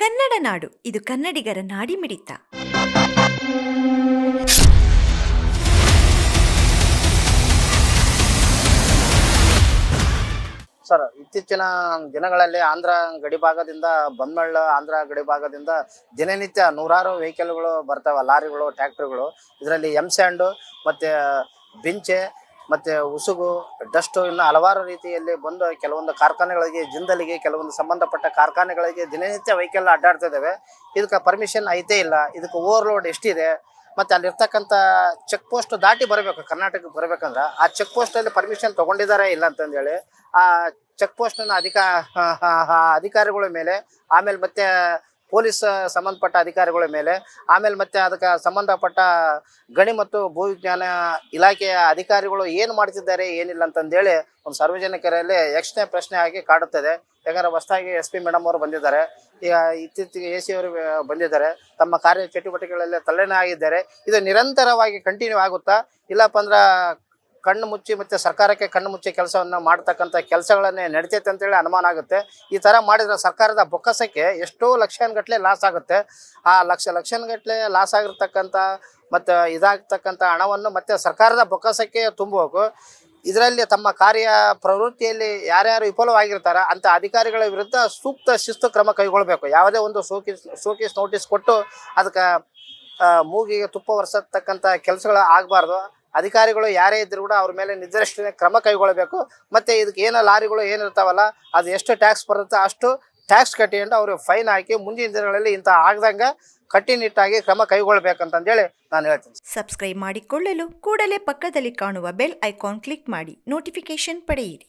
ಕನ್ನಡ ನಾಡು, ಇದು ಕನ್ನಡಿಗರ ನಾಡಿಮಿಡಿತ. ಸರ್, ಇತ್ತೀಚಿನ ದಿನಗಳಲ್ಲಿ ಆಂಧ್ರ ಗಡಿಭಾಗದಿಂದ ಬಂದ್ಮಳ್ಳ ಆಂಧ್ರ ಗಡಿಭಾಗದಿಂದ ದಿನನಿತ್ಯ ನೂರಾರು ವೆಹಿಕಲ್ಗಳು ಬರ್ತಾವೆ, ಲಾರಿಗಳು, ಟ್ಯಾಕ್ಟ್ರಿಗಳು. ಇದರಲ್ಲಿ ಸ್ಯಾಂಡು ಮತ್ತು ಬಿಂಚೆ ಮತ್ತು ಉಸುಗು, ಡಸ್ಟು, ಇನ್ನು ಹಲವಾರು ರೀತಿಯಲ್ಲಿ ಬಂದು ಕೆಲವೊಂದು ಕಾರ್ಖಾನೆಗಳಿಗೆ, ಜಿಂದಲಿಗೆ, ಕೆಲವೊಂದು ಸಂಬಂಧಪಟ್ಟ ಕಾರ್ಖಾನೆಗಳಿಗೆ ದಿನನಿತ್ಯ ವೆಹಿಕಲ್ ಅಡ್ಡಾಡ್ತಾ ಇದ್ದಾವೆ. ಇದಕ್ಕೆ ಪರ್ಮಿಷನ್ ಐತೇ ಇಲ್ಲ. ಇದಕ್ಕೆ ಓವರ್ಲೋಡ್ ಎಷ್ಟಿದೆ, ಮತ್ತು ಅಲ್ಲಿರ್ತಕ್ಕಂಥ ಚೆಕ್ ಪೋಸ್ಟ್ ದಾಟಿ ಬರಬೇಕು. ಕರ್ನಾಟಕಕ್ಕೆ ಬರಬೇಕಂದ್ರೆ ಆ ಚೆಕ್ ಪೋಸ್ಟಲ್ಲಿ ಪರ್ಮಿಷನ್ ತೊಗೊಂಡಿದ್ದಾರೆ ಇಲ್ಲ ಅಂತಂದೇಳಿ ಆ ಚೆಕ್ ಪೋಸ್ಟನ್ನು ಅಧಿಕಾರಿಗಳ ಮೇಲೆ, ಆಮೇಲೆ ಮತ್ತೆ ಪೊಲೀಸ್ ಸಂಬಂಧಪಟ್ಟ ಅಧಿಕಾರಿಗಳ ಮೇಲೆ, ಆಮೇಲೆ ಮತ್ತೆ ಅದಕ್ಕೆ ಸಂಬಂಧಪಟ್ಟ ಗಣಿ ಮತ್ತು ಭೂವಿಜ್ಞಾನ ಇಲಾಖೆಯ ಅಧಿಕಾರಿಗಳು ಏನು ಮಾಡ್ತಿದ್ದಾರೆ ಏನಿಲ್ಲ ಅಂತಂದೇಳಿ ಒಂದು ಸಾರ್ವಜನಿಕರಲ್ಲಿ ಯಕ್ಷಣೆ ಪ್ರಶ್ನೆ ಆಗಿ ಕಾಡುತ್ತದೆ. ಯಾಕಂದರೆ ಹೊಸದಾಗಿ SP ಮೇಡಮ್ ಅವರು ಬಂದಿದ್ದಾರೆ, ಈಗ ಇತ್ತೀಚೆಗೆ AC ಅವರು ಬಂದಿದ್ದಾರೆ. ತಮ್ಮ ಕಾರ್ಯ ಚಟುವಟಿಕೆಗಳಲ್ಲಿ ತಲ್ಲೀನ ಆಗಿದ್ದಾರೆ. ಇದು ನಿರಂತರವಾಗಿ ಕಂಟಿನ್ಯೂ ಆಗುತ್ತಾ, ಇಲ್ಲಪ್ಪ ಅಂದ್ರೆ ಕಣ್ಣು ಮುಚ್ಚಿ ಮತ್ತು ಸರ್ಕಾರಕ್ಕೆ ಕಣ್ಣು ಮುಚ್ಚಿ ಕೆಲಸವನ್ನು ಮಾಡ್ತಕ್ಕಂಥ ಕೆಲಸಗಳನ್ನೇ ನಡೀತೈತೆ ಅಂತೇಳಿ ಅನುಮಾನ ಆಗುತ್ತೆ. ಈ ಥರ ಮಾಡಿದ್ರೆ ಸರ್ಕಾರದ ಬೊಕ್ಕಸಕ್ಕೆ ಎಷ್ಟೋ ಲಕ್ಷಾನುಗಟ್ಟಲೆ ಲಾಸ್ ಆಗುತ್ತೆ. ಆ ಲಕ್ಷಾನುಗಟ್ಟಲೆ ಲಾಸ್ ಆಗಿರ್ತಕ್ಕಂಥ ಮತ್ತು ಇದಾಗ್ತಕ್ಕಂಥ ಹಣವನ್ನು ಮತ್ತೆ ಸರ್ಕಾರದ ಬೊಕ್ಕಸಕ್ಕೆ ತುಂಬಬೇಕು. ಇದರಲ್ಲಿ ತಮ್ಮ ಕಾರ್ಯ ಪ್ರವೃತ್ತಿಯಲ್ಲಿ ಯಾರ್ಯಾರು ವಿಫಲವಾಗಿರ್ತಾರೆ ಅಂಥ ಅಧಿಕಾರಿಗಳ ವಿರುದ್ಧ ಸೂಕ್ತ ಶಿಸ್ತು ಕ್ರಮ ಕೈಗೊಳ್ಳಬೇಕು. ಯಾವುದೇ ಒಂದು ಶೋಕೀಸ್ ನೋಟಿಸ್ ಕೊಟ್ಟು ಅದಕ್ಕೆ ಮೂಗಿಗೆ ತುಪ್ಪ ಒರೆಸತಕ್ಕಂಥ ಕೆಲಸಗಳು ಆಗಬಾರ್ದು. ಅಧಿಕಾರಿಗಳು ಯಾರೇ ಇದ್ದರೂ ಕೂಡ ಅವ್ರ ಮೇಲೆ ನಿರ್ದಿಷ್ಟ ಕ್ರಮ ಕೈಗೊಳ್ಳಬೇಕು. ಮತ್ತು ಇದಕ್ಕೆ ಏನೋ ಲಾರಿಗಳು ಏನಿರ್ತಾವಲ್ಲ, ಅದು ಎಷ್ಟು ಟ್ಯಾಕ್ಸ್ ಬರುತ್ತೆ ಅಷ್ಟು ಟ್ಯಾಕ್ಸ್ ಕಟ್ಟಿಕೊಂಡು ಅವ್ರಿಗೆ ಫೈನ್ ಹಾಕಿ ಮುಂದಿನ ದಿನಗಳಲ್ಲಿ ಇಂಥ ಆಗದಂಗೆ ಕಟ್ಟುನಿಟ್ಟಾಗಿ ಕ್ರಮ ಕೈಗೊಳ್ಳಬೇಕಂತಂದೇಳಿ ನಾನು ಹೇಳ್ತೀನಿ. ಸಬ್ಸ್ಕ್ರೈಬ್ ಮಾಡಿಕೊಳ್ಳಲು ಕೂಡಲೇ ಪಕ್ಕದಲ್ಲಿ ಕಾಣುವ ಬೆಲ್ ಐಕಾನ್ ಕ್ಲಿಕ್ ಮಾಡಿ ನೋಟಿಫಿಕೇಶನ್ ಪಡೆಯಿರಿ.